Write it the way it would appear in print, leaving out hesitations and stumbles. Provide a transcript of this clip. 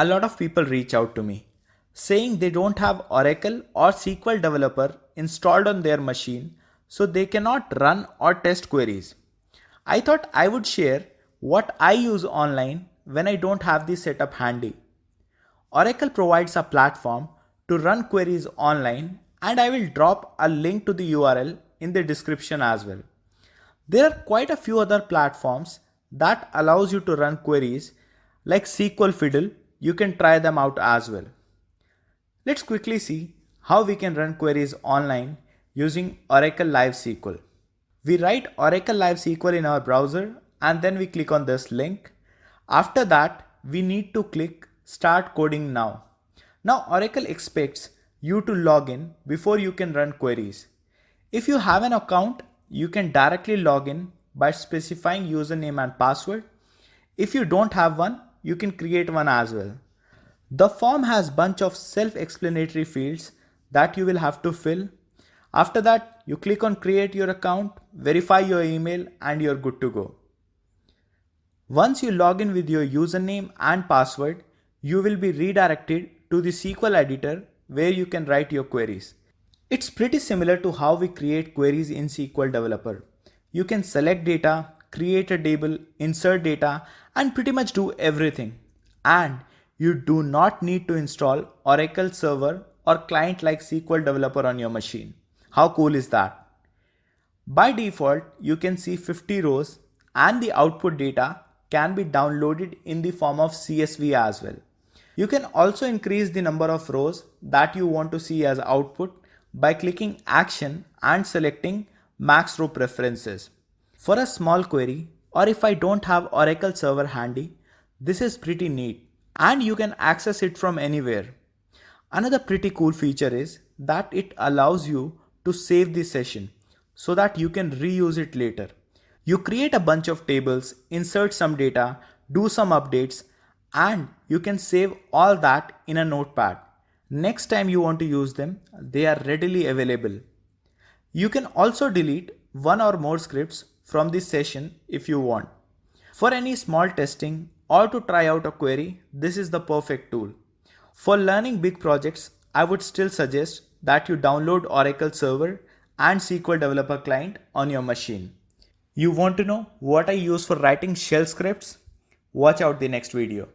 A lot of people reach out to me saying they don't have Oracle or SQL Developer installed on their machine, so they cannot run or test queries. I thought I would share what I use online when I don't have the setup handy. Oracle provides a platform to run queries online, and I will drop a link to the URL in the description as well. There are quite a few other platforms that allows you to run queries like SQL Fiddle. You can try them out as well. Let's quickly see how we can run queries online using Oracle Live SQL. We write Oracle Live SQL in our browser and then we click on this link. After that, we need to click Start Coding Now. Now Oracle expects you to log in before you can run queries. If you have an account, you can directly log in by specifying username and password. If you don't have one, you can create one as well. The form has bunch of self-explanatory fields that you will have to fill. After that, you click on create your account, verify your email, and you're good to go. Once you log in with your username and password, you will be redirected to the SQL editor where you can write your queries. It's pretty similar to how we create queries in SQL Developer. You can select data, create a table, insert data, and pretty much do everything. And you do not need to install Oracle Server or client like SQL Developer on your machine. How cool is that? By default, you can see 50 rows and the output data can be downloaded in the form of CSV as well. You can also increase the number of rows that you want to see as output by clicking Action and selecting Max Row Preferences. For a small query, or if I don't have Oracle Server handy, this is pretty neat and you can access it from anywhere. Another pretty cool feature is that it allows you to save the session so that you can reuse it later. You create a bunch of tables, insert some data, do some updates, and you can save all that in a notepad. Next time you want to use them, they are readily available. You can also delete one or more scripts from this session if you want. For any small testing or to try out a query, this is the perfect tool. For learning big projects, I would still suggest that you download Oracle Server and SQL Developer Client on your machine. You want to know what I use for writing shell scripts? Watch out the next video.